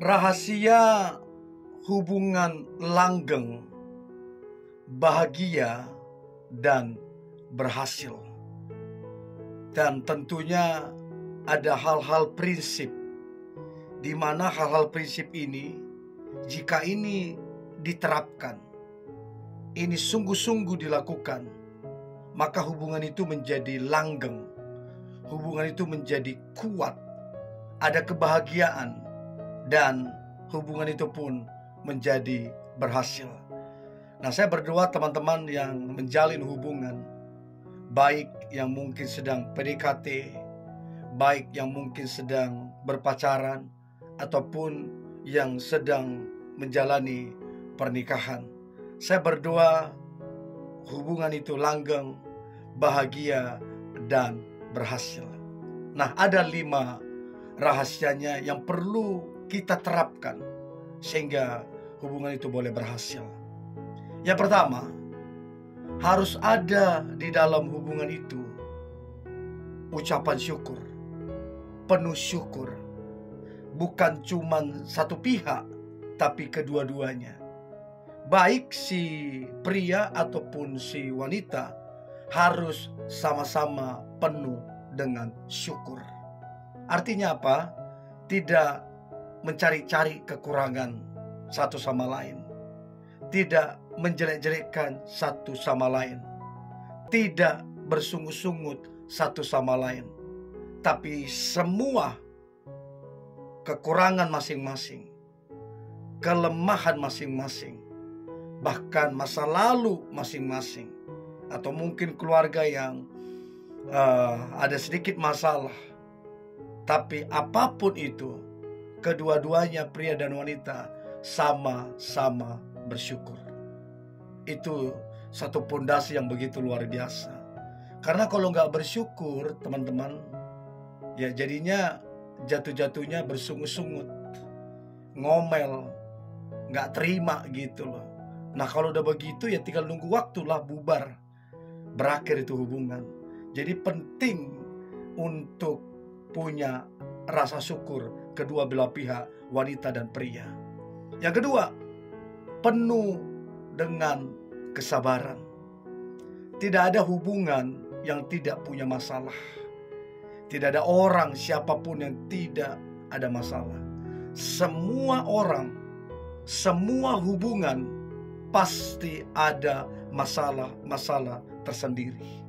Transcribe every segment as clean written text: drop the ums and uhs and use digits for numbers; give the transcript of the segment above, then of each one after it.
Rahasia hubungan langgeng, bahagia, dan berhasil. Dan tentunya ada hal-hal prinsip, di mana hal-hal prinsip ini, jika ini diterapkan, ini sungguh-sungguh dilakukan, maka hubungan itu menjadi langgeng, hubungan itu menjadi kuat, ada kebahagiaan, dan hubungan itu pun menjadi berhasil. Nah, saya berdoa teman-teman yang menjalin hubungan, baik yang mungkin sedang PDKT, baik yang mungkin sedang berpacaran, ataupun yang sedang menjalani pernikahan. Saya berdoa hubungan itu langgeng, bahagia, dan berhasil. Nah, ada 5 rahasianya yang perlu kita terapkan sehingga hubungan itu boleh berhasil. Yang pertama, harus ada di dalam hubungan itu ucapan syukur, penuh syukur. Bukan cuma satu pihak, tapi kedua-duanya. Baik si pria ataupun si wanita harus sama-sama penuh dengan syukur. Artinya apa? Tidak mencari-cari kekurangan satu sama lain, tidak menjelek-jelekkan satu sama lain, tidak bersungut-sungut satu sama lain, tapi semua kekurangan masing-masing, kelemahan masing-masing, bahkan masa lalu masing-masing, atau mungkin keluarga yang ada sedikit masalah, tapi apapun itu, kedua-duanya pria dan wanita sama-sama bersyukur. Itu satu pondasi yang begitu luar biasa. Karena kalau nggak bersyukur teman-teman, ya jadinya jatuh-jatuhnya bersungut-sungut, ngomel, nggak terima gitu loh. Nah, kalau udah begitu ya tinggal nunggu waktulah bubar, berakhir itu hubungan. Jadi penting untuk punya rasa syukur kedua belah pihak, wanita dan pria. Yang kedua, penuh dengan kesabaran. Tidak ada hubungan yang tidak punya masalah. Tidak ada orang siapapun yang tidak ada masalah. Semua orang, semua hubungan pasti ada masalah-masalah tersendiri.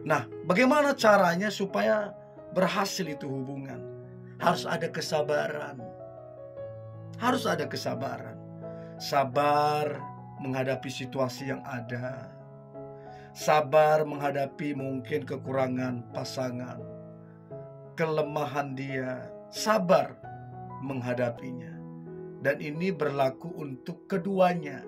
Nah, bagaimana caranya supaya berhasil itu hubungan? Harus ada kesabaran. Harus ada kesabaran. Sabar menghadapi situasi yang ada. Sabar menghadapi mungkin kekurangan pasangan, kelemahan dia. Sabar menghadapinya. Dan ini berlaku untuk keduanya,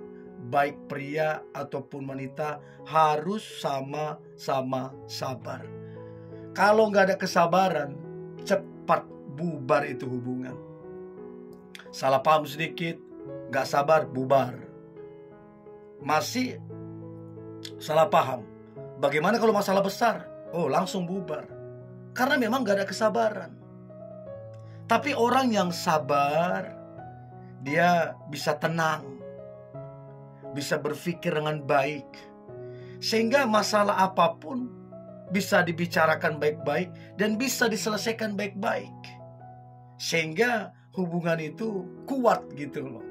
baik pria ataupun wanita, harus sama-sama sabar. Kalau nggak ada kesabaran, cepat bubar itu hubungan. Salah paham sedikit, nggak sabar, bubar. Masih salah paham, bagaimana kalau masalah besar? Oh, langsung bubar. Karena memang nggak ada kesabaran. Tapi orang yang sabar, dia bisa tenang, bisa berpikir dengan baik, sehingga masalah apapun bisa dibicarakan baik-baik dan bisa diselesaikan baik-baik, sehingga hubungan itu kuat gitu loh,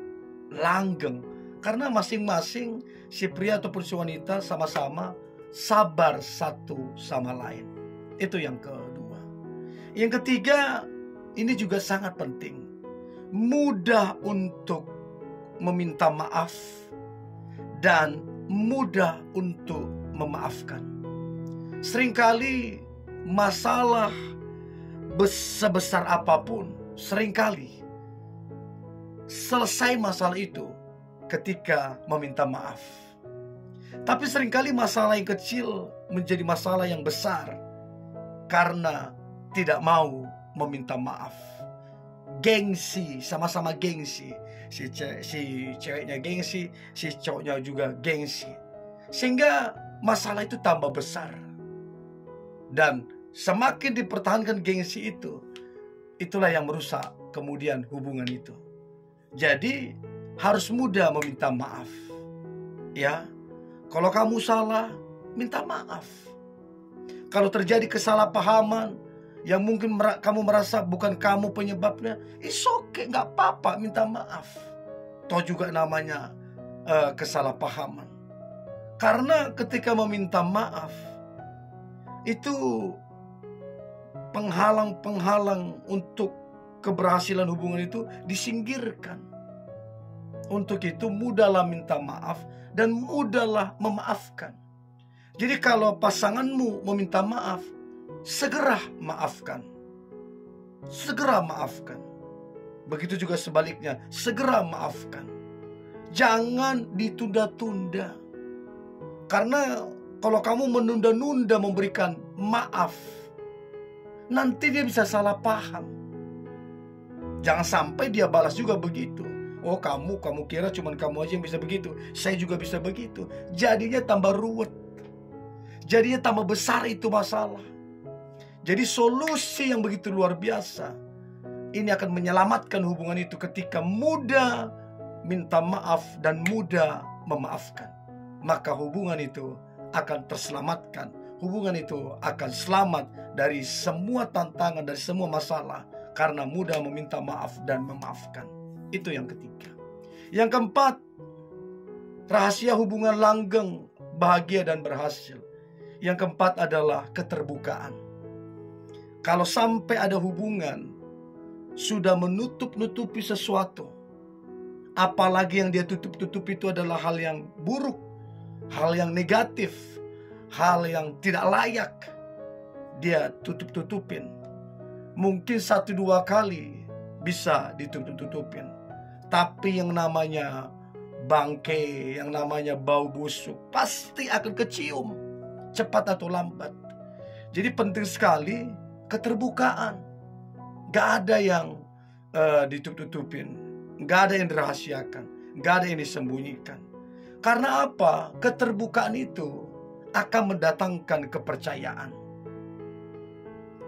langgeng. Karena masing-masing si pria ataupun si wanita sama-sama sabar satu sama lain. Itu yang kedua. Yang ketiga, ini juga sangat penting, mudah untuk meminta maaf dan mudah untuk memaafkan. Seringkali masalah sebesar apapun, seringkali selesai masalah itu ketika meminta maaf. Tapi seringkali masalah yang kecil menjadi masalah yang besar karena tidak mau meminta maaf. Gengsi, sama-sama gengsi. Si ceweknya gengsi, si cowoknya juga gengsi, sehingga masalah itu tambah besar. Dan semakin dipertahankan gengsi itu, itulah yang merusak kemudian hubungan itu. Jadi harus mudah meminta maaf. Ya, kalau kamu salah, minta maaf. Kalau terjadi kesalahpahaman yang mungkin kamu merasa bukan kamu penyebabnya, it's okay, nggak apa-apa, minta maaf. Toh juga namanya kesalahpahaman. Karena ketika meminta maaf, itu penghalang-penghalang untuk keberhasilan hubungan itu disingkirkan. Untuk itu mudahlah minta maaf dan mudahlah memaafkan. Jadi kalau pasanganmu meminta maaf, segera maafkan. Segera maafkan. Begitu juga sebaliknya, segera maafkan. Jangan ditunda-tunda. Karena kalau kamu menunda-nunda memberikan maaf, nanti dia bisa salah paham. Jangan sampai dia balas juga begitu. Oh, kamu kira cuman kamu aja yang bisa begitu, saya juga bisa begitu. Jadinya tambah ruwet. Jadinya tambah besar itu masalah. Jadi solusi yang begitu luar biasa ini akan menyelamatkan hubungan itu ketika mudah minta maaf dan mudah memaafkan. Maka hubungan itu akan terselamatkan. Hubungan itu akan selamat dari semua tantangan, dari semua masalah, karena mudah meminta maaf dan memaafkan. Itu yang ketiga. Yang keempat, rahasia hubungan langgeng, bahagia dan berhasil. Yang keempat adalah keterbukaan. Kalau sampai ada hubungan sudah menutup-nutupi sesuatu, apalagi yang dia tutup-tutupi itu adalah hal yang buruk, hal yang negatif, hal yang tidak layak, dia tutup-tutupin. Mungkin 1-2 kali bisa ditutup-tutupin, tapi yang namanya bangke, yang namanya bau busuk pasti akan kecium, cepat atau lambat. Jadi penting sekali keterbukaan. Gak ada yang ditutup-tutupin, gak ada yang dirahasiakan, gak ada yang disembunyikan. Karena apa? Keterbukaan itu akan mendatangkan kepercayaan.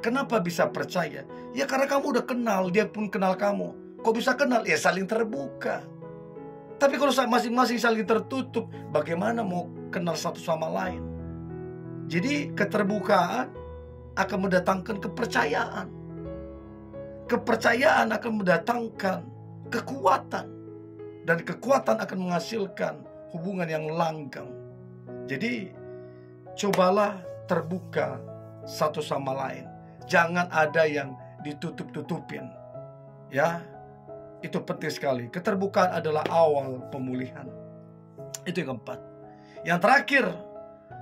Kenapa bisa percaya? Ya karena kamu udah kenal, dia pun kenal kamu. Kok bisa kenal? Ya saling terbuka. Tapi kalau masing-masing saling tertutup, bagaimana mau kenal satu sama lain? Jadi keterbukaan akan mendatangkan kepercayaan. Kepercayaan akan mendatangkan kekuatan. Dan kekuatan akan menghasilkan hubungan yang langgeng. Jadi cobalah terbuka satu sama lain. Jangan ada yang ditutup-tutupin. Ya, itu penting sekali. Keterbukaan adalah awal pemulihan. Itu yang keempat. Yang terakhir,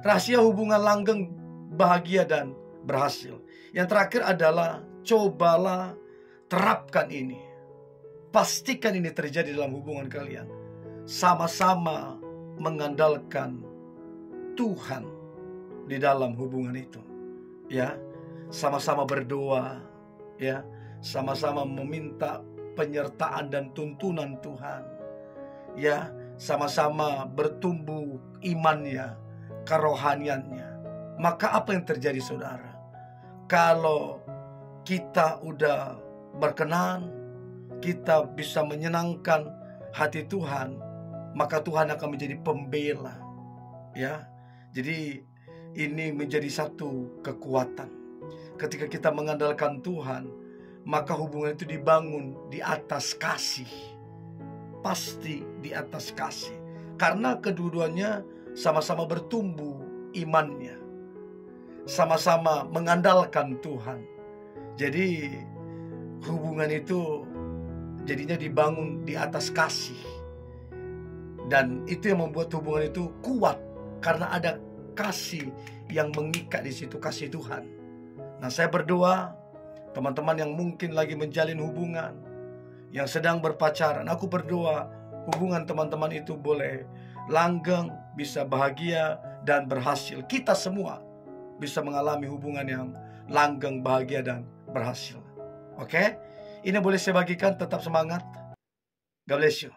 rahasia hubungan langgeng, bahagia dan berhasil. Yang terakhir adalah cobalah terapkan ini. Pastikan ini terjadi dalam hubungan kalian. Sama-sama mengandalkan Tuhan di dalam hubungan itu. Ya, sama-sama berdoa, ya, sama-sama meminta penyertaan dan tuntunan Tuhan. Ya, sama-sama bertumbuh imannya, kerohaniannya. Maka apa yang terjadi, saudara? Kalau kita udah berkenan, kita bisa menyenangkan hati Tuhan, maka Tuhan akan menjadi pembela. Ya, jadi ini menjadi satu kekuatan. Ketika kita mengandalkan Tuhan, maka hubungan itu dibangun di atas kasih. Pasti di atas kasih. Karena kedua-duanya sama-sama bertumbuh imannya. Sama-sama mengandalkan Tuhan. Jadi hubungan itu jadinya dibangun di atas kasih. Dan itu yang membuat hubungan itu kuat. Karena ada kasih yang mengikat di situ, kasih Tuhan. Nah, saya berdoa teman-teman yang mungkin lagi menjalin hubungan, yang sedang berpacaran, aku berdoa hubungan teman-teman itu boleh langgeng, bisa bahagia dan berhasil. Kita semua bisa mengalami hubungan yang langgeng, bahagia dan berhasil. Oke? Ini boleh saya bagikan, tetap semangat. God bless you.